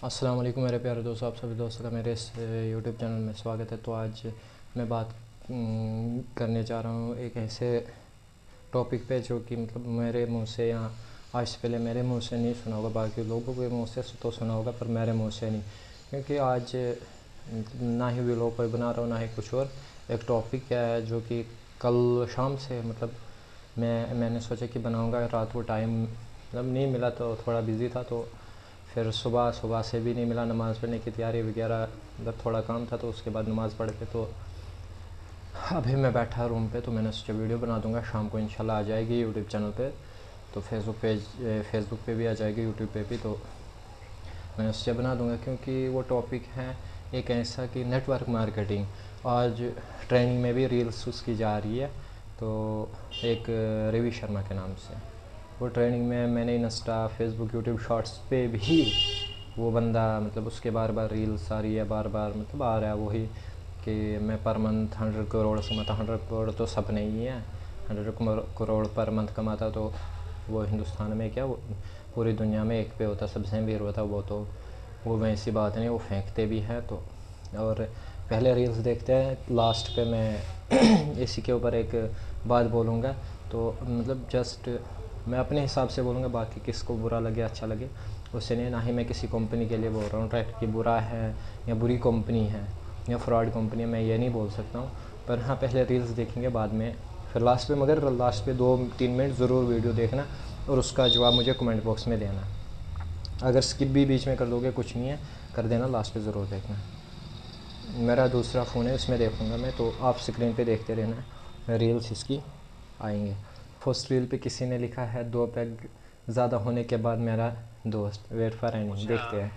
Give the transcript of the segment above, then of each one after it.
अस्सलाम वालेकुम मेरे प्यारे दोस्तों, आप सभी दोस्तों का मेरे इस यूट्यूब चैनल में स्वागत है। तो आज मैं बात करने जा रहा हूँ एक ऐसे टॉपिक पे जो कि मतलब मेरे मुंह से या आज से पहले मेरे मुंह से नहीं सुना होगा, बाकी लोगों के मुंह से तो सुना होगा पर मेरे मुंह से नहीं, क्योंकि आज ना ही व्लॉग कोई बना रहा हूँ ना ही कुछ और। एक टॉपिक है जो कि कल शाम से मतलब मैंने सोचा कि बनाऊँगा, रात को टाइम मतलब नहीं मिला तो थोड़ा बिज़ी था, तो फिर सुबह से भी नहीं मिला। नमाज़ पढ़ने की तैयारी वगैरह मतलब थोड़ा काम था, तो उसके बाद नमाज़ पढ़ के तो अभी मैं बैठा रूम पे, तो मैंने सोचा वीडियो बना दूंगा, शाम को इंशाल्लाह आ जाएगी यूट्यूब चैनल पे, तो फेसबुक पे भी आ जाएगी, यूट्यूब पे भी। तो मैंने सोचा बना दूंगा क्योंकि वो टॉपिक है एक ऐसा कि नेटवर्क मार्केटिंग। आज ट्रेनिंग में भी रील्स उसकी जा रही है, तो एक रवि शर्मा के नाम से वो ट्रेनिंग में मैंने इंस्टा फेसबुक यूट्यूब शॉर्ट्स पे भी वो बंदा मतलब उसके बार बार रील्स आ रही है, बार बार मतलब आ रहा है वही कि मैं पर मंथ 100 करोड़ कमाता। 100 करोड़ तो सब नहीं है, 100 करोड़ पर मंथ कमाता तो वो हिंदुस्तान में क्या वो पूरी दुनिया में एक पे होता, सबसे अमीर होता वो, तो वो वैसी बात नहीं, वो फेंकते भी हैं। तो और पहले रील्स देखते हैं, लास्ट पे मैं इसी के ऊपर एक बात बोलूँगा। तो मतलब जस्ट मैं अपने हिसाब से बोलूँगा, बाकी किसको बुरा लगे अच्छा लगे उससे नहीं, ना ही मैं किसी कंपनी के लिए बोल रहा हूँ राइट कि बुरा है या बुरी कंपनी है या फ्रॉड कंपनी है, मैं ये नहीं बोल सकता हूँ। पर हाँ, पहले रील्स देखेंगे बाद में फिर लास्ट पे, मगर लास्ट पे 2-3 मिनट ज़रूर वीडियो देखना और उसका जवाब मुझे कमेंट बॉक्स में देना। अगर स्किप भी बीच में कर दोगे कुछ नहीं है, कर देना, लास्ट पे ज़रूर देखना। मेरा दूसरा फ़ोन है उसमें देखूँगा मैं, तो आप स्क्रीन पे देखते रहना, रील्स इसकी आएंगे। फर्स्ट रील पे किसी ने लिखा है 2 पैग ज़्यादा होने के बाद मेरा दोस्त, वेट फॉर एंडिंग, देखते हैं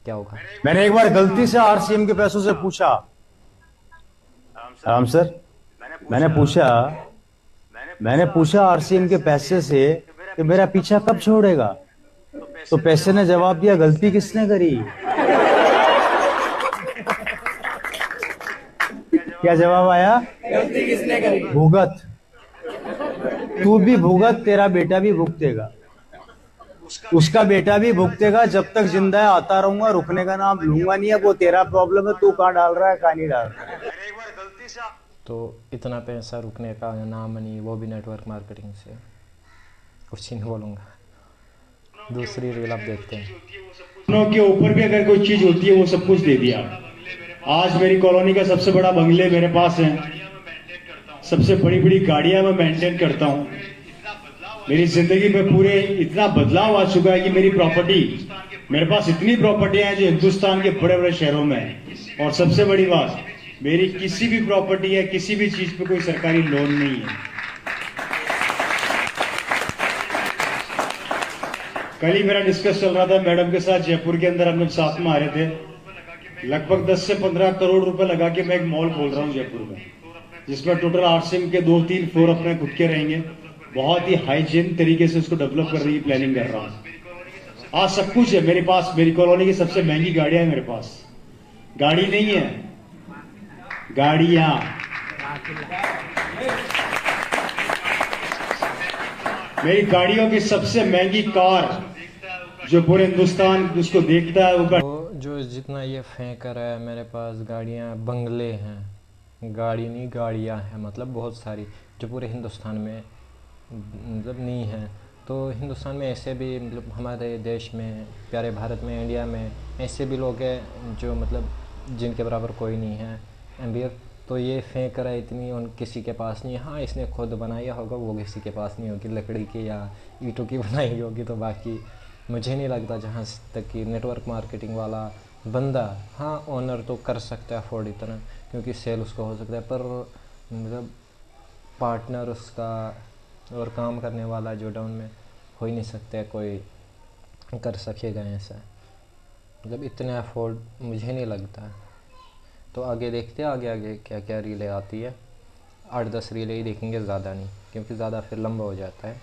क्या होगा। मैंने एक बार गलती से आरसीएम के पैसों से पूछा, राम सर, मैंने पूछा मैंने पूछा आरसीएम के पैसे से कि मेरा पीछा कब छोड़ेगा। तो पैसे ने जवाब दिया, गलती किसने करी। क्या जवाब आया? गलती किसने करी? भुगत। तू भी भुगत, तेरा बेटा भी भुगतेगा, उसका बेटा भी भुगतेगा। जब तक जिंदा है आता रहूंगा, रुकने का नाम लूंगा नहीं है। वो तेरा प्रॉब्लम है, तू कहाँ डाल रहा है कहाँ नहीं डाल रहा है। तो इतना पैसा रुकने का नाम नहीं, वो भी नेटवर्क मार्केटिंग से, कुछ ही नहीं बोलूँगा। दूसरी रील आप देखते हैं। सपनों के ऊपर भी अगर कोई चीज होती है वो सब कुछ दे दिया। आज मेरी कॉलोनी का सबसे बड़ा बंगले मेरे पास है, सबसे बड़ी बड़ी गाड़ियां मैं मेंटेन करता हूं। मेरी जिंदगी में पूरे इतना बदलाव आ चुका है कि मेरी प्रॉपर्टी, मेरे पास इतनी प्रॉपर्टियां हैं जो हिंदुस्तान के बड़े बड़े शहरों में है। और सबसे बड़ी बात, मेरी किसी भी प्रॉपर्टी या किसी भी चीज पे कोई सरकारी लोन नहीं है। कल ही मेरा डिस्कस चल रहा था मैडम के साथ, जयपुर के अंदर हम लोग साथ में आ रहे थे। लगभग 10 से 15 करोड़ रुपए लगा के मैं एक मॉल खोल रहा हूँ जयपुर में, जिसमें टोटल आरसीएम के 2-3 फ्लोर अपने खुद के रहेंगे। बहुत ही हाइजीन तरीके से उसको डेवलप करने की प्लानिंग कर रहा हूँ। आज सब कुछ है मेरे पास। मेरी कॉलोनी की सबसे महंगी गाड़ियां है मेरे पास। गाड़ी नहीं है, गाड़ियां। मेरी गाड़ियों की सबसे महंगी कार जो पूरे हिंदुस्तान उसको देखता है वो जो जितना ये फेंक रहा है, मेरे पास गाड़ियाँ बंगले हैं, गाड़ी नहीं गाड़ियाँ हैं, मतलब बहुत सारी, जो पूरे हिंदुस्तान में मतलब नहीं है। तो हिंदुस्तान में ऐसे भी मतलब हमारे देश में, प्यारे भारत में, इंडिया में ऐसे भी लोग हैं जो मतलब जिनके बराबर कोई नहीं है अमीर। तो ये फेंक रहा है इतनी, उन किसी के पास नहीं है। हाँ, इसने खुद बनाया होगा, वो किसी के पास नहीं होगी, लकड़ी की या ईंटों की बनाई होगी। तो बाकी मुझे नहीं लगता, जहाँ तक कि नेटवर्क मार्केटिंग वाला बंदा, हाँ ओनर तो कर सकता है अफोर्ड इतना, क्योंकि सेल उसका हो सकता है, पर मतलब पार्टनर उसका और काम करने वाला जो डाउन में हो ही नहीं सकता है, कोई कर सकेगा ऐसा, मतलब इतना अफोर्ड मुझे नहीं लगता। तो आगे देखते हैं आगे आगे क्या क्या रीलें आती है। 8-10 रीलें ही देखेंगे, ज़्यादा नहीं, क्योंकि ज़्यादा फिर लंबा हो जाता है।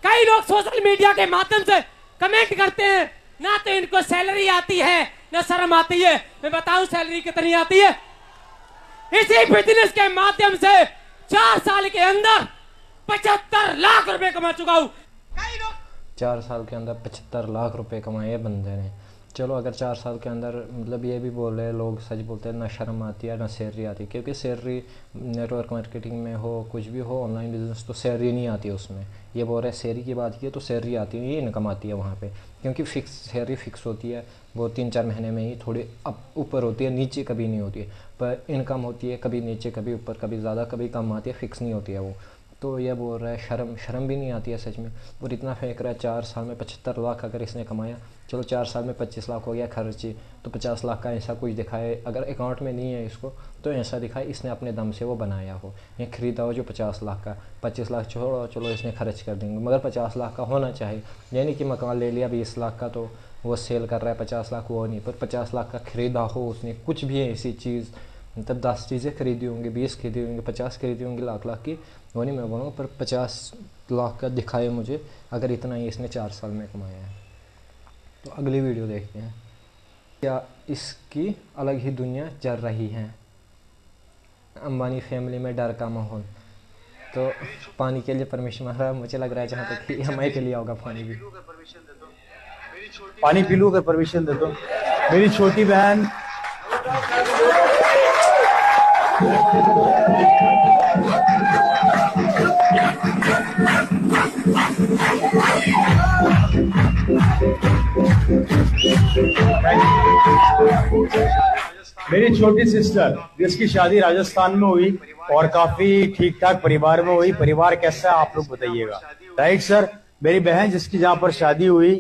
कई लोग सोशल मीडिया के माध्यम से कमेंट करते हैं, ना तो इनको सैलरी आती है ना शर्म आती है। मैं बताऊं सैलरी कितनी आती है। इसी बिजनेस के माध्यम से 4 साल के अंदर 75 लाख रुपए कमा चुका हूं। कई लोग 4 साल के अंदर 75 लाख रुपए कमाए बंदे ने। चलो अगर 4 साल के अंदर मतलब ये भी बोल रहे लोग, सच बोलते हैं, ना शर्म आती है ना सैलरी आती है, क्योंकि सैलरी नेटवर्क मार्केटिंग में हो कुछ भी हो ऑनलाइन बिजनेस तो सैलरी नहीं आती है उसमें। ये बोल रहे सैलरी की बात की है तो सैलरी आती है, ये इनकम आती है वहाँ पे, क्योंकि फिक्स सैलरी फिक्स होती है, वो 3-4 महीने में ही थोड़ी अप ऊपर होती है, नीचे कभी नहीं होती है। पर इनकम होती है कभी नीचे कभी ऊपर, कभी ज़्यादा कभी कम आती है, फिक्स नहीं होती है वो। तो ये बोल रहा है शर्म भी नहीं आती है सच में। और इतना फेंक रहा है, 4 साल में 75 लाख अगर इसने कमाया, चलो 4 साल में 25 लाख हो गया खर्ची, तो 50 लाख का ऐसा कुछ दिखाए, अगर अकाउंट में नहीं है इसको तो ऐसा दिखाए इसने अपने दम से वो बनाया हो, ये ख़रीदा हो जो 50 लाख का। 25 लाख छोड़ो, चलो इसने खर्च कर देंगे, मगर 50 लाख का होना चाहिए। यानी कि मकान ले लिया 20 लाख का तो वो सेल कर रहा है 50 लाख, वो नहीं, पर 50 लाख का ख़रीदा हो उसने, कुछ भी ऐसी चीज़, मतलब 10 चीज़ें खरीदी होंगी, 20 खरीदी होंगी, 50 खरीदी होंगी लाख की, वो नहीं मैं बोलूँगा, पर 50 लाख का दिखाए मुझे अगर इतना ही इसने 4 साल में कमाया है। तो अगली वीडियो देखते हैं। क्या इसकी अलग ही दुनिया चल रही है, अंबानी फैमिली में डर का माहौल। तो पानी के लिए परमिशन मांग रहा है, मुझे लग रहा है जहाँ तक EMI के लिए होगा पानी भी। पानी पी लूँ अगर परमिशन दे दो। मेरी छोटी बहन मेरी छोटी सिस्टर जिसकी शादी राजस्थान में हुई और काफी ठीक ठाक परिवार में हुई। परिवार कैसा है आप लोग बताइएगा, राइट सर। मेरी बहन जिसकी जहाँ पर शादी हुई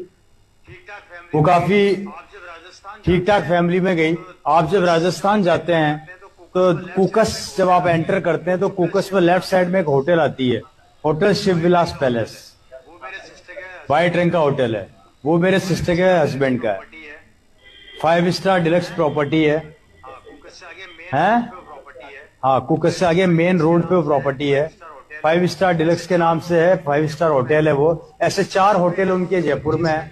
वो काफी ठीक ठाक फैमिली में गई। आप जब राजस्थान जाते हैं तो कुकस जब आप एंटर करते हैं तो कुकस में लेफ्ट साइड में एक होटल आती है, होटल शिव विलास पैलेस, व्हाइट रंग का होटल है, वो मेरे सिस्टर के हस्बैंड का है। 5 स्टार डिलक्स प्रॉपर्टी है, हाँ कुकस से आगे मेन रोड पे प्रॉपर्टी है। 5 स्टार डिलक्स के नाम से है, 5 स्टार होटल है वो। ऐसे 4 होटल उनके जयपुर में है।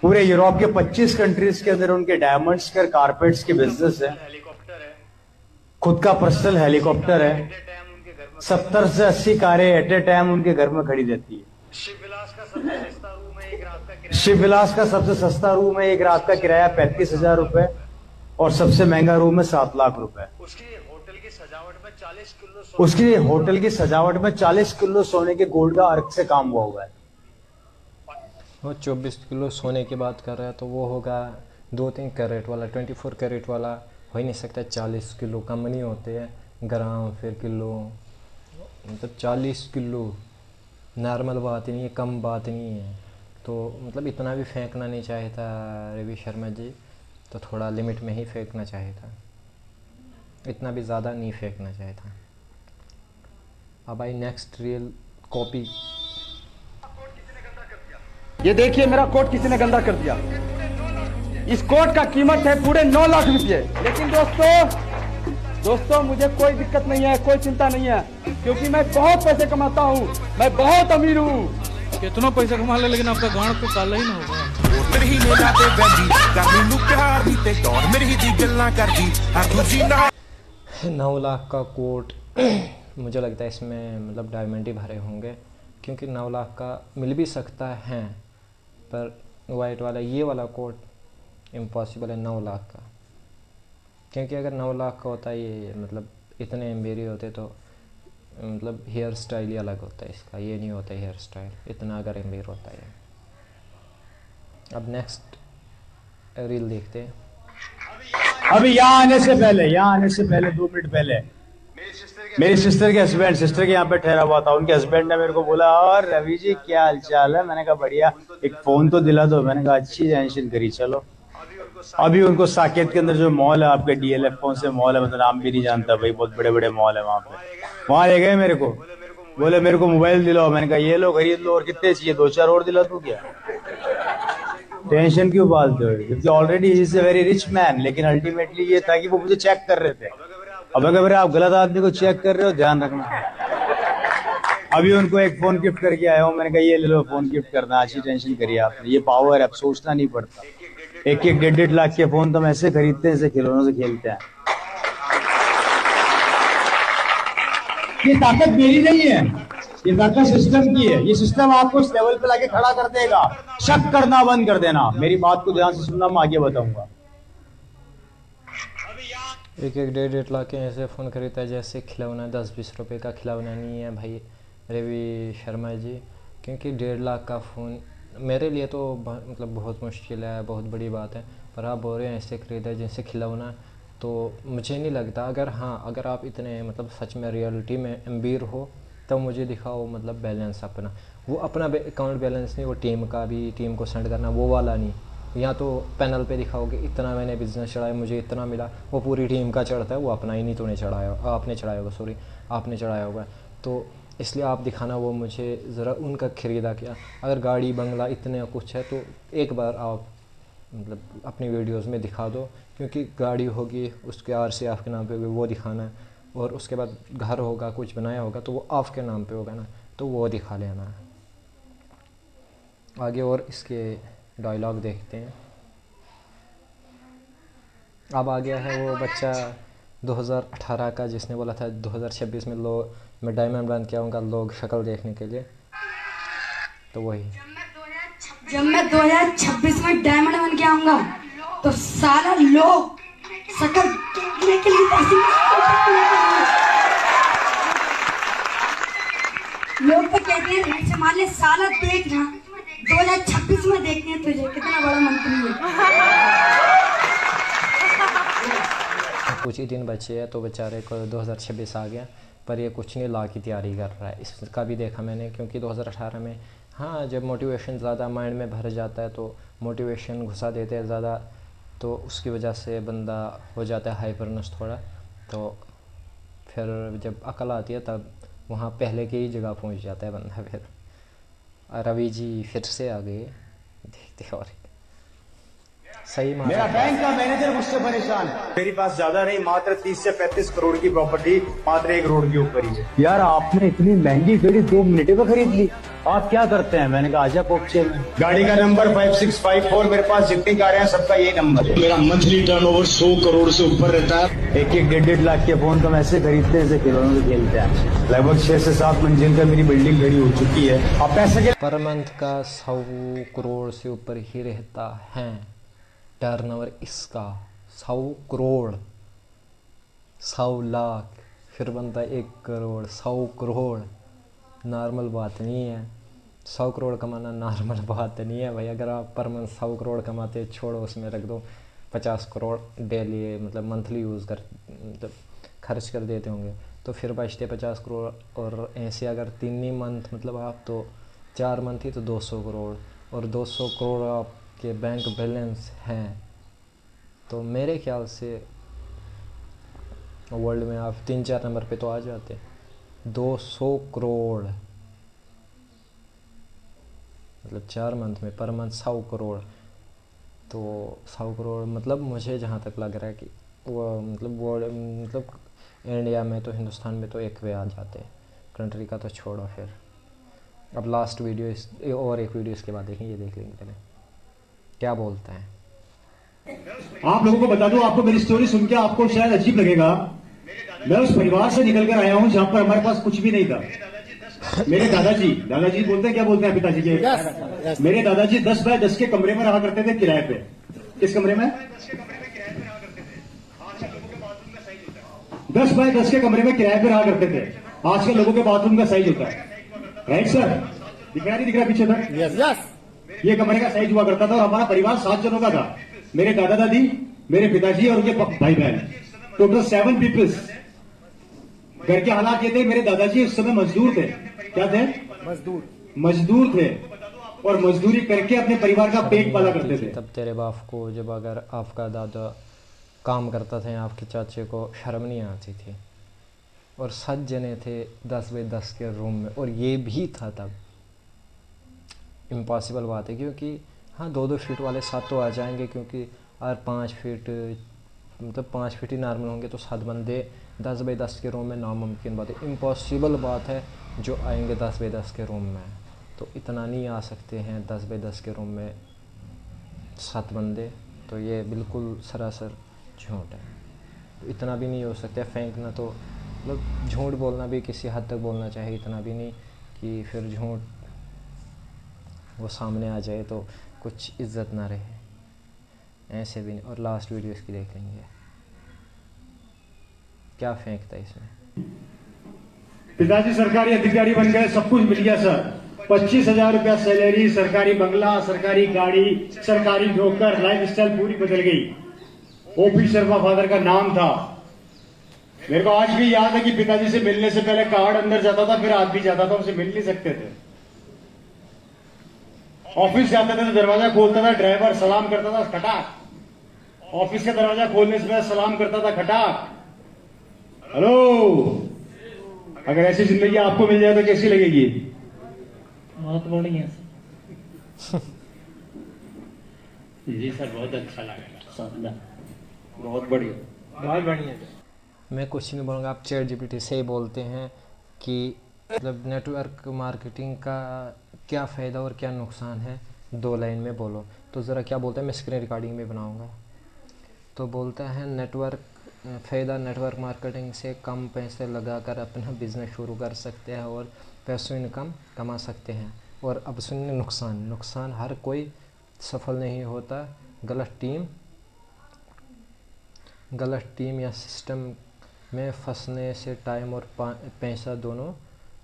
पूरे यूरोप के 25 कंट्रीज के अंदर उनके डायमंड्स के कारपेट्स के बिजनेस है। खुद का पर्सनल हेलीकॉप्टर है। 70 से 80 कारें एट ए टाइम उनके घर में खड़ी रहती है। शिव विलास का सबसे सस्ता रूम है, एक रात का किराया 35,000 रुपए और सबसे महंगा रूम है 7 लाख रुपए। उसकी होटल की सजावट में 40 किलो सोने के गोल्ड का अर्क से काम हुआ है। वो 24 किलो सोने की बात कर रहा है तो वो होगा 2-3 कैरेट वाला, 24 कैरेट वाला हो ही नहीं सकता। 40 किलो कम नहीं होते हैं, ग्राम फिर किलो, मतलब 40 किलो नॉर्मल बात नहीं है, कम बात नहीं है। तो मतलब इतना भी फेंकना नहीं चाहिए था रवि शर्मा जी, तो थोड़ा लिमिट में ही फेंकना चाहिए था, इतना भी ज़्यादा नहीं फेंकना चाहिए था। अब आई नेक्स्ट रियल कॉपी। ये देखिए मेरा कोट किसी ने गंदा कर दिया। इस कोट का कीमत है पूरे 9 लाख रुपए। लेकिन दोस्तों मुझे कोई दिक्कत नहीं है, कोई चिंता नहीं है, क्योंकि मैं बहुत पैसे कमाता हूँ, मैं बहुत अमीर हूँ। कितना पैसा कमा ले लेकिन आपका गांड तो काला ही ना होगा। है 9 लाख का कोट। मुझे लगता है इसमें मतलब डायमंड ही भरे होंगे, क्योंकि 9 लाख का मिल भी सकता है, पर वाइट वाला ये वाला कोट इम्पॉसिबल है 9 लाख का। क्योंकि अगर 9 लाख का होता ये मतलब इतने एम्बेरी होते तो मतलब हेयर स्टाइल ही अलग होता है इसका, ये नहीं होता हेयर स्टाइल इतना अगर एम्बेर होता है। अब नेक्स्ट रील देखते हैं। अभी यहाँ आने से पहले 2 मिनट पहले मेरी सिस्टर के हस्बैंड, सिस्टर के यहाँ पे ठहरा हुआ था। उनके हस्बैंड ने मेरे को बोला, और रवि जी क्या हालचाल है। मैंने कहा बढ़िया, एक फोन तो दिला दो। मैंने कहा अच्छी टेंशन करी, चलो। अभी उनको साकेत के अंदर जो मॉल है, आपके DLF कौन से मॉल है, मतलब नाम भी नहीं जानता भाई, बहुत बड़े बड़े मॉल है वहाँ पे। वहाँ ले गए मेरे को, बोले मेरे को मोबाइल दिलाओ। मैंने कहा ये लो खरीद लो, और कितने चाहिए, 2-4 और दिला तू क्या, टेंशन क्यों पालते हो, क्योंकि already is a very rich man. लेकिन अल्टीमेटली ये था कि वो मुझे चेक कर रहे थे। अब अगर आप गलत आदमी को चेक कर रहे हो ध्यान रखना। अभी उनको एक फोन गिफ्ट करके आया हूँ। मैंने कहा ये ले लो फोन गिफ्ट करना, अच्छी टेंशन करिए आपने, ये पावर है, अब सोचना नहीं पड़ता। 1-1, 1.5 लाख के फोन तो हम ऐसे खरीदते हैं, ऐसे खिलौनों से खेलते हैं। ये ताकत मेरी नहीं है, ये लड़का सिस्टम की है, ये सिस्टम आपको इस लेवल पे लाके खड़ा कर देगा। शक करना बंद कर देना। मेरी बात को ध्यान से सुनना, मैं आगे बताऊंगा। एक एक 1.5 लाख के ऐसे फ़ोन खरीदता है जैसे खिलौना 10-20 रुपए का खिलौना नहीं है भाई रवि शर्मा जी। क्योंकि 1.5 लाख का फ़ोन मेरे लिए तो मतलब बहुत मुश्किल है, बहुत बड़ी बात है। पर आप बोल रहे हैं ऐसे ख़रीदा जैसे खिलौना, तो मुझे नहीं लगता। अगर हाँ, अगर आप इतने मतलब सच में रियलिटी में अमीर हो तब मुझे दिखाओ मतलब बैलेंस अपना, वो अपना अकाउंट बैलेंस नहीं, वो टीम का भी, टीम को सेंड करना वो वाला नहीं। या तो पैनल पे दिखाओगे इतना मैंने बिज़नेस चढ़ाया मुझे इतना मिला, वो पूरी टीम का चढ़ता है, वो अपना ही नहीं तूने चढ़ाया, आपने चढ़ाया होगा, सॉरी आपने चढ़ाया होगा। तो इसलिए आप दिखाना वो मुझे ज़रा उनका ख़रीदा क्या। अगर गाड़ी बंगला इतने कुछ है तो एक बार आप मतलब अपनी वीडियोस में दिखा दो, क्योंकि गाड़ी होगी उसके आरसी आपके नाम पे होगी वो दिखाना है, और उसके बाद घर होगा कुछ बनाया होगा तो वो आपके नाम पे होगा ना, तो वो दिखा लेना है आगे। और इसके डायलॉग देखते हैं। अब आ गया है वो बच्चा 2018 का जिसने बोला था 2026 में मैं डायमंड बंद किया हूँगा लोग शक्ल देखने के लिए, तो वही जब मैं 2026 में डायमंड बन के आऊंगा तो सारा लोग शक्ल देखने के लिए लोग तो कहते हैं रील से मान ले साला देखना 2026 में देखते हैं तुझे कितना बड़ा मंत्री है। कुछ ही दिन बचे हैं तो बेचारे को 2026 आ गया, पर ये कुछ नहीं ला की तैयारी कर रहा है। इसका भी देखा मैंने, क्योंकि 2018 में हाँ जब मोटिवेशन ज़्यादा माइंड में भर जाता है तो मोटिवेशन घुसा देते हैं ज़्यादा, तो उसकी वजह से बंदा हो जाता है हाइपरनेस थोड़ा, तो फिर जब अकल आती है तब वहाँ पहले की ही जगह पहुँच जाता है बंदा। फिर रवि जी फिर से आ गए, देखते और सही मेरा बैंक का मैनेजर मुझसे परेशान। मेरे पास ज्यादा नहीं, मात्र 30 से 35 करोड़ की प्रॉपर्टी मात्र 1 रोड के ऊपर ही है। यार आपने इतनी महंगी गाड़ी 2 मिनट में खरीद ली, आप क्या करते हैं? मैंने कहा आजा पोक्चे में। गाड़ी का नंबर 5654, मेरे पास जितनी कारें हैं सबका ये नंबर है। मेरा मंथली टर्नओवर 100 करोड़ से ऊपर रहता है। एक 1.5 लाख के फोन तो हम ऐसे खरीदते हैं जैसे खिलौनों से खेलते हैं। लगभग 6 से 7 मंजिल का मेरी बिल्डिंग खड़ी हो चुकी है। आप पैसे पर मंथ का 100 करोड़ से ऊपर ही रहता है टर्नओवर इसका। 100 करोड़, 100 लाख, फिर बनता है 1 करोड़, 100 करोड़ नॉर्मल बात नहीं है। 100 करोड़ कमाना नॉर्मल बात नहीं है भाई। अगर आप पर मंथ 100 करोड़ कमाते, छोड़ो उसमें रख दो 50 करोड़ डेली मतलब मंथली यूज़ कर मतलब खर्च कर देते होंगे, तो फिर बचते 50 करोड़। और ऐसे अगर 3 ही मंथ मतलब आप तो 4 मंथ ही तो 200 करोड़, और 200 करोड़ आपके बैंक बैलेंस हैं, तो मेरे ख्याल से वर्ल्ड में आप 3-4 नंबर पे तो आ जाते। 200 करोड़ मतलब 4 मंथ में पर मंथ 100 करोड़, तो 100 करोड़ मतलब मुझे जहाँ तक लग रहा है कि वो मतलब इंडिया में तो हिंदुस्तान में तो एक वे आ जाते हैं, कंट्री का तो छोड़ो। फिर अब लास्ट वीडियो और एक वीडियो इसके बाद देखें, ये देख लेंगे पहले क्या बोलता है। आप लोगों को बता दूं, आपको मेरी स्टोरी सुन के आपको शायद अजीब लगेगा। मैं उस परिवार से निकल कर आया हूं जहां पर हमारे पास कुछ भी नहीं था। मेरे दादाजी बोलते हैं, क्या बोलते हैं पिताजी के? मेरे दादाजी 10 बाय 10 के कमरे में रहा करते थे किराए पे। किस कमरे में? 10 बाय 10 के कमरे में किराए पे रहा करते थे। आजकल लोगों के बाथरूम का साइज होता है, राइट सर? दिख रहा नहीं दिख रहा पीछे तक? यस। ये कमरे का साइज हुआ करता था और हमारा परिवार 7 जनों का था। मेरे दादा दादी, मेरे पिताजी और उनके भाई बहन, टोटल 7 पीपल्स। घर के हालात ये थे, मेरे दादाजी उस समय मजदूर थे। क्या थे? मजदूर थे, और मजदूरी करके अपने परिवार का पेट पाला करते थे। तब तेरे बाप को जब अगर आपका दादा काम करता था, आपके चाचे को शर्म नहीं आती थी। और 7 जने थे 10 बाय 10 के रूम में, और ये भी था तब। इम्पॉसिबल बात है, क्योंकि हाँ 2-2 फीट वाले 7 तो आ जाएंगे, क्योंकि अगर 5 फीट मतलब 5 फीट ही नॉर्मल होंगे तो 7 बंदे 10 बाय 10 के रूम में नामुमकिन बात है, इम्पॉसिबल बात है जो आएंगे 10 बाय 10 के रूम में। तो इतना नहीं आ सकते हैं 10 बाय 10 के रूम में 7 बंदे, तो ये बिल्कुल सरासर झूठ है। तो इतना भी नहीं हो सकता फेंकना, तो मतलब झूठ बोलना भी किसी हद तक बोलना चाहिए, इतना भी नहीं कि फिर झूठ वो सामने आ जाए तो कुछ इज्जत ना रहे, ऐसे भी नहीं। और लास्ट वीडियो इसकी देख लेंगे, क्या फेंकता है इसमें। पिताजी सरकारी अधिकारी बन गए, सब कुछ मिल गया सर, 25,000 रुपया सैलरी, सरकारी बंगला, सरकारी गाड़ी, सरकारी नौकर, लाइफ स्टाइल पूरी बदल गई। ओपी शर्मा फादर का नाम था। मेरे को आज भी याद है कि पिताजी से मिलने से पहले कार्ड अंदर जाता था, फिर आदमी जाता था, उनसे मिल नहीं सकते थे। ऑफिस जाते थे तो दरवाजा खोलता था ड्राइवर, सलाम करता था खटाक। ऑफिस का दरवाजा खोलने से पहले सलाम करता था खटाक, हेलो। अगर ऐसी जिंदगी आपको मिल जाए तो कैसी लगेगी? बहुत बढ़िया जी सर, बहुत अच्छा लगेगा, शानदार, बहुत बढ़िया, बहुत बढ़िया। मैं कुछ नहीं बोलूँगा, आप चैट जीपीटी से ही बोलते हैं कि मतलब नेटवर्क मार्केटिंग का क्या फ़ायदा और क्या नुकसान है, 2 लाइन में बोलो। तो ज़रा क्या बोलता है, मैं स्क्रीन रिकॉर्डिंग में बनाऊँगा। तो बोलता है फ़ायदा नेटवर्क मार्केटिंग से कम पैसे लगाकर अपना बिज़नेस शुरू कर सकते हैं और पैसों इनकम कमा सकते हैं। और अब सुनिए नुकसान हर कोई सफल नहीं होता। गलत टीम या सिस्टम में फंसने से टाइम और पैसा दोनों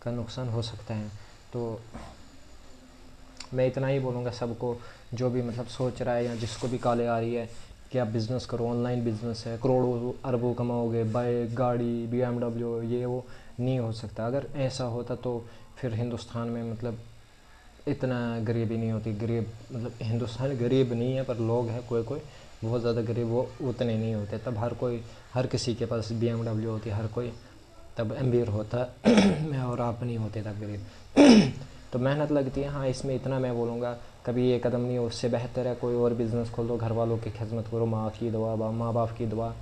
का नुकसान हो सकता है। तो मैं इतना ही बोलूँगा सबको, जो भी मतलब सोच रहा है या जिसको भी कॉलें आ रही है कि आप बिज़नेस करो, ऑनलाइन बिज़नेस है, करोड़ों अरबों कमाओगे, बाइक, गाड़ी, BMW, ये वो, नहीं हो सकता। अगर ऐसा होता तो फिर हिंदुस्तान में मतलब इतना गरीबी नहीं होती। गरीब मतलब हिंदुस्तान गरीब नहीं है, पर लोग हैं कोई बहुत ज़्यादा गरीब, वो उतने नहीं होते। तब हर किसी के पास BMW होती, हर कोई तब अमीर होता मैं और आप नहीं होते तब गरीब। तो मेहनत लगती है। हाँ, इसमें इतना मैं बोलूँगा, कभी ये कदम नहीं हो, उससे बेहतर है कोई और बिज़नेस खोल दो, घर वालों की खिदमत करो, माँ बाप की दुआ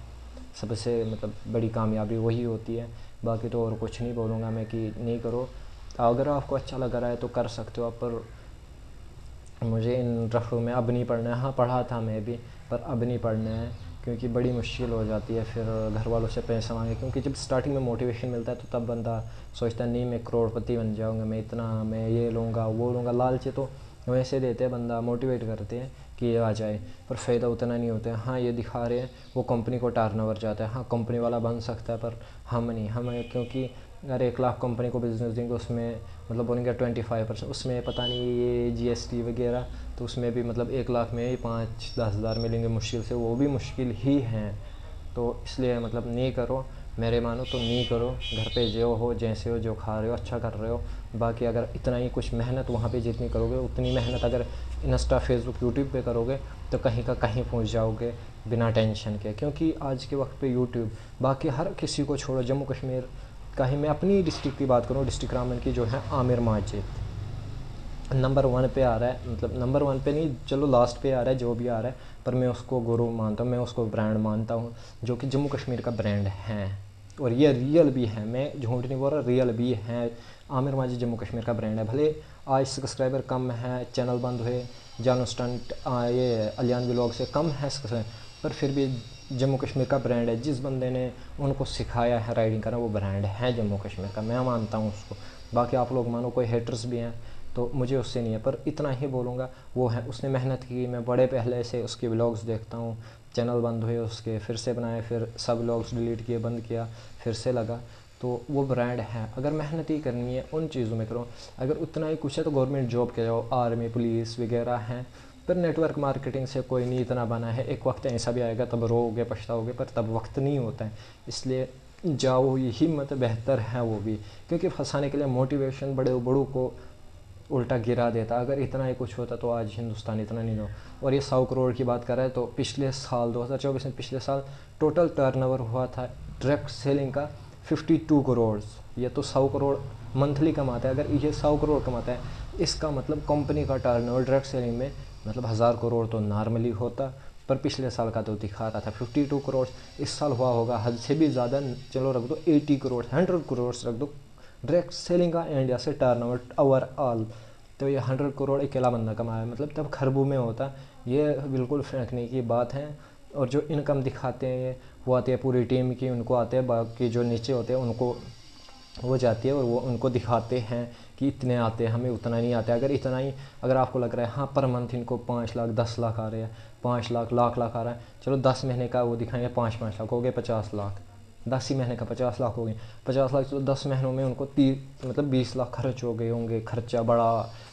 सबसे मतलब बड़ी कामयाबी वही होती है। बाकी तो और कुछ नहीं बोलूँगा मैं कि नहीं करो। अगर आपको अच्छा लग रहा है तो कर सकते हो आप, पर मुझे इन रफ़ों में अब नहीं पढ़ना है। हाँ, पढ़ा था मैं भी, पर अब नहीं पढ़ना है क्योंकि बड़ी मुश्किल हो जाती है फिर घर वालों से पैसा मांगे। क्योंकि जब स्टार्टिंग में मोटिवेशन मिलता है तो तब बंदा सोचता है नहीं मैं करोड़पति बन जाऊँगा, मैं ये लूँगा वो लूँगा। लालच तो वैसे देते हैं, बंदा मोटिवेट करते हैं कि ये आ जाए, पर फ़ायदा उतना नहीं होता है। हाँ, ये दिखा रहे हैं वो कंपनी को टर्नओवर जाता है, हाँ कंपनी वाला बन सकता है, पर हम नहीं। हमें क्योंकि अगर 1 लाख कंपनी को बिज़नेस देंगे, उसमें मतलब बोलेंगे 25%, उसमें पता नहीं ये GST वगैरह, तो उसमें भी मतलब 1 लाख में 5-10 हज़ार मिलेंगे मुश्किल से, वो भी मुश्किल ही हैं। तो इसलिए मतलब नहीं करो, मेरे मानो तो नहीं करो। घर पे जो हो, जैसे हो, जो खा रहे हो अच्छा कर रहे हो। बाकी अगर इतना ही कुछ मेहनत वहाँ पे जितनी करोगे, उतनी मेहनत अगर इंस्टा, फेसबुक, यूट्यूब पे करोगे तो कहीं का कहीं पहुँच जाओगे बिना टेंशन के। क्योंकि आज के वक्त पे यूट्यूब, बाकी हर किसी को छोड़ो, जम्मू कश्मीर का ही मैं अपनी डिस्ट्रिक्ट की बात करूँ, डिस्ट्रिक्ट रामबन की, जो है आमिर माजिद नंबर 1 पे आ रहा है। मतलब नंबर 1 पे नहीं, चलो लास्ट पे आ रहा है, जो भी आ रहा है, पर मैं उसको गुरु मानता हूँ, मैं उसको ब्रांड मानता हूँ, जो कि जम्मू कश्मीर का ब्रांड है। और ये रियल भी है, मैं झूठ नहीं बोल रहा, रियल भी है। आमिर माजिद जम्मू कश्मीर का ब्रांड है। भले आज सब्सक्राइबर कम है, चैनल बंद हुए, जानू स्टंट ये अलियान व्लॉग से कम है, पर फिर भी जम्मू कश्मीर का ब्रांड है। जिस बंदे ने उनको सिखाया है राइडिंग करना, वो ब्रांड है जम्मू कश्मीर का, मैं मानता हूँ उसको। बाकी आप लोग मानो, कोई हेटर्स भी हैं तो मुझे उससे नहीं है, पर इतना ही बोलूँगा, वो है, उसने मेहनत की। मैं बड़े पहले से उसके व्लॉग्स देखता हूँ, चैनल बंद हुए उसके, फिर से बनाए, फिर सब व्लॉग्स डिलीट किए, बंद किया, फिर से लगा, तो वो ब्रांड है। अगर मेहनत ही करनी है उन चीज़ों में करो। अगर उतना ही कुछ है तो गवर्नमेंट जॉब के जाओ, आर्मी, पुलिस वगैरह हैं। पर नेटवर्क मार्केटिंग से कोई नहीं इतना बना है। एक वक्त ऐसा भी आएगा तब रोओगे, पछताओगे, पर तब वक्त नहीं होता है। इसलिए जाओ, ये हिम्मत बेहतर है वो भी, क्योंकि फंसाने के लिए मोटिवेशन बड़ों को उल्टा गिरा देता। अगर इतना ही कुछ होता तो आज हिंदुस्तान इतना नहीं हो। और ये 100 करोड़ की बात कर रहा है, तो पिछले साल 2024 में पिछले साल टोटल टर्नओवर हुआ था डायरेक्ट सेलिंग का 52 करोड़। ये तो 100 करोड़ मंथली कमाता है। अगर ये 100 करोड़ कमाता है, इसका मतलब कंपनी का टर्नओवर डायरेक्ट सेलिंग में मतलब 1000 करोड़ तो नॉर्मली होता, पर पिछले साल का तो दिखा रहा था 52 करोड़। इस साल हुआ होगा हद से भी ज़्यादा, चलो रख दो 80 करोड़, 100 करोड़ रख दो डायरेक्ट सेलिंग का इंडिया से टर्नओवर ओवरऑल। तो ये 100 करोड़ अकेला बंदा कमाया, मतलब तब खरबों में होता। ये बिल्कुल फेंकने की बात है। और जो इनकम दिखाते हैं ये, वो आती है पूरी टीम की, उनको आते हैं, बाकी जो नीचे होते हैं उनको वो जाती है, और वो उनको दिखाते हैं कि इतने आते हैं, हमें उतना नहीं आता। अगर इतना ही अगर आपको लग रहा है हाँ पर मंथ इनको 5 लाख 10 लाख आ रहे हैं, 5 लाख लाख आ रहा है, चलो 10 महीने का वो दिखाएंगे 5-5 लाख हो गए 50 लाख, 10 ही महीने का 50 लाख हो गए। 50 लाख चलो 10 महीनों में उनको 20 लाख खर्च हो गए होंगे। खर्चा बढ़ा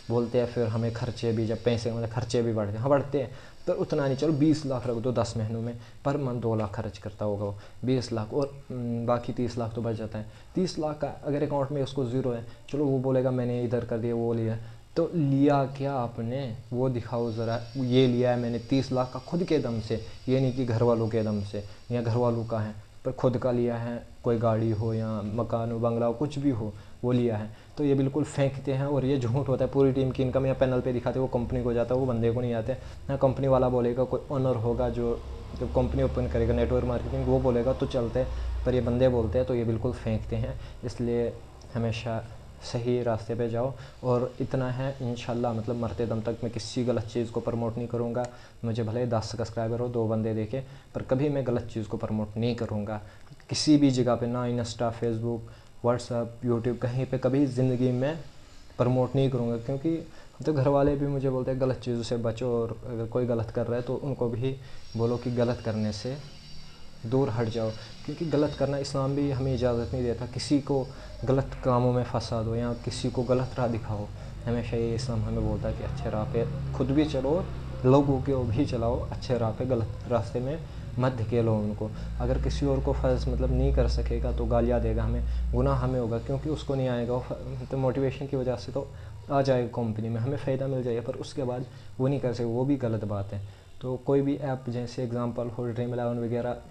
बोलते हैं, फिर हमें खर्चे भी जब पैसे मतलब खर्चे भी बढ़ते हैं, हाँ बढ़ते हैं, पर उतना नहीं, चलो 20 लाख रख दो 10 महीनों में, पर मंथ 2 लाख खर्च करता होगा वो, 20 लाख और बाकी 30 लाख तो बच जाता है। 30 लाख का अगर अकाउंट में उसको ज़ीरो है, चलो वो बोलेगा मैंने इधर कर दिया वो लिया, तो लिया क्या आपने वो दिखाओ ज़रा। ये लिया है मैंने 30 लाख का खुद के दम से, ये नहीं कि घर वालों के दम से या घर वालों का है, पर खुद का लिया है, कोई गाड़ी हो या मकान हो बंगला हो कुछ भी हो वो लिया है। तो ये बिल्कुल फेंकते हैं और ये झूठ होता है। पूरी टीम की इनकम या पैनल पे दिखाते वो कंपनी को जाता है, वो बंदे को नहीं आते ना। कंपनी वाला बोलेगा, कोई ओनर होगा जो जब कंपनी ओपन करेगा नेटवर्क मार्केटिंग वो बोलेगा तो चलते हैं, पर ये बंदे बोलते हैं तो ये बिल्कुल फेंकते हैं। इसलिए हमेशा सही रास्ते पे जाओ। और इतना है इंशाल्लाह, मतलब मरते दम तक मैं किसी गलत चीज़ को प्रमोट नहीं करूँगा। मुझे भले 10 सब्सक्राइबर हो 2 बंदे देखे, पर कभी मैं गलत चीज़ को प्रमोट नहीं करूँगा किसी भी जगह पे, ना इंस्टा फेसबुक व्हाट्सअप यूट्यूब कहीं पे कभी ज़िंदगी में प्रमोट नहीं करूँगा। क्योंकि तो घर वाले भी मुझे बोलते हैं गलत चीज़ों से बचो, और अगर कोई गलत कर रहा है तो उनको भी बोलो कि गलत करने से दूर हट जाओ। क्योंकि गलत करना इस्लाम भी हमें इजाज़त नहीं देता, किसी को गलत कामों में फंसा दो या किसी को गलत राह दिखाओ। हमेशा ये इस्लाम हमें बोलता है कि अच्छे राह पे खुद भी चलो, लोगों को भी चलाओ अच्छे राह पे, गलत रास्ते में मत धकेलो उनको। अगर किसी और को फर्ज मतलब नहीं कर सकेगा तो गालियाँ देगा, हमें गुनाह हमें होगा, क्योंकि उसको नहीं आएगा तो मोटिवेशन की वजह से तो आ जाएगा कंपनी में, हमें फ़ायदा मिल जाएगा, पर उसके बाद वो नहीं कर सके, वो भी गलत बात है। तो कोई भी ऐप जैसे एग्जांपल हो Dream11 वगैरह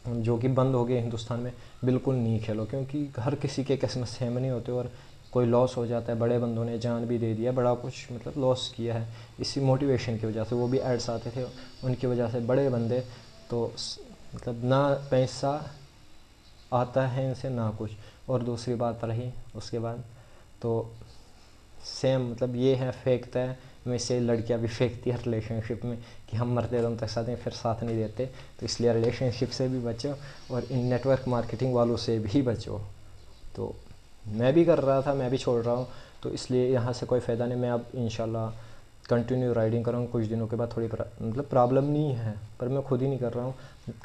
जो कि बंद हो गए हिंदुस्तान में, बिल्कुल नहीं खेलो, क्योंकि हर किसी के किस्मत सेम नहीं होते और कोई लॉस हो जाता है। बड़े बंदों ने जान भी दे दिया, बड़ा कुछ मतलब लॉस किया है इसी मोटिवेशन की वजह से। वो भी एड्स आते थे उनकी वजह से, बड़े बंदे तो मतलब ना पैसा आता है इनसे ना कुछ। और दूसरी बात रही उसके बाद तो सेम मतलब ये है फेंकता है, वैसे लड़कियां भी फेंकती है रिलेशनशिप में कि हम मरते दम तक साथ हैं फिर साथ नहीं देते। तो इसलिए रिलेशनशिप से भी बचो और इन नेटवर्क मार्केटिंग वालों से भी बचो। तो मैं भी कर रहा था, मैं भी छोड़ रहा हूँ, तो इसलिए यहाँ से कोई फ़ायदा नहीं। मैं अब इंशाल्लाह कंटिन्यू राइडिंग करूँगा। कुछ दिनों के बाद थोड़ी मतलब प्रॉब्लम नहीं है, पर मैं खुद ही नहीं कर रहा हूँ।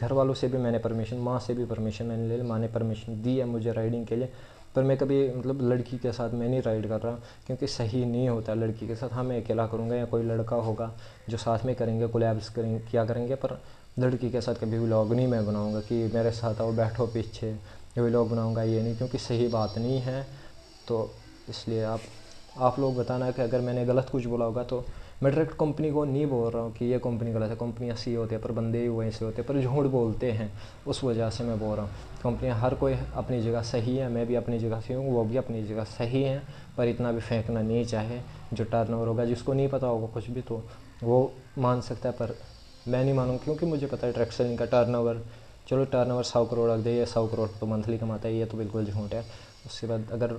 घर वालों से भी मैंने परमिशन, माँ से भी परमिशन मैंने ले ली, माँ ने परमिशन दी है मुझे राइडिंग के लिए, पर मैं कभी मतलब लड़की के साथ मैं नहीं राइड कर रहा, क्योंकि सही नहीं होता लड़की के साथ। हाँ मैं अकेला करूँगा या कोई लड़का होगा जो साथ में करेंगे, कोलैब्स करेंगे, क्या करेंगे, पर लड़की के साथ कभी व्लॉग नहीं मैं बनाऊँगा कि मेरे साथ आओ बैठो पीछे व्लॉग बनाऊँगा, ये नहीं, क्योंकि सही बात नहीं है। तो इसलिए आप लोग बताना कि अगर मैंने गलत कुछ बोला होगा तो मैं डायरेक्ट कंपनी को नहीं बोल रहा हूँ कि ये कंपनी गलत है, कंपनी अच्छी होती है पर बंदे ही वैसे होते हैं, पर झूठ बोलते हैं, उस वजह से मैं बोल रहा हूँ। कंपनियाँ हर कोई अपनी जगह सही है, मैं भी अपनी जगह सही हूँ, वो भी अपनी जगह सही हैं, पर इतना भी फेंकना नहीं चाहे। जो टर्नओवर होगा, जिसको नहीं पता होगा कुछ भी तो वो मान सकता है, पर मैं नहीं मानूँगा, क्योंकि मुझे पता है ट्रैक सेलिंग का टर्नओवर, चलो टर्नओवर 100 करोड़ रख दे, ये 100 करोड़ तो मंथली कमाता है, ये तो बिल्कुल झूठ है। उसके बाद अगर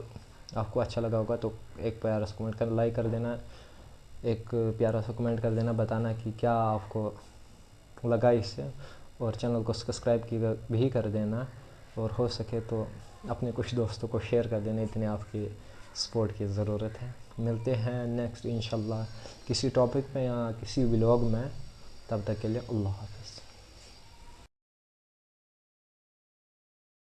आपको अच्छा लगा होगा तो एक प्यारा सा कमेंट कर, लाइक कर देना, एक प्यारा सा कमेंट कर देना, बताना कि क्या आपको लगा इससे, और चैनल को सब्सक्राइब भी कर देना, और हो सके तो अपने कुछ दोस्तों को शेयर कर देना, इतनी आपकी सपोर्ट की ज़रूरत है। मिलते हैं नेक्स्ट इंशाल्लाह किसी टॉपिक में या किसी व्लॉग में, तब तक के लिए अल्लाह हाफ़िज़।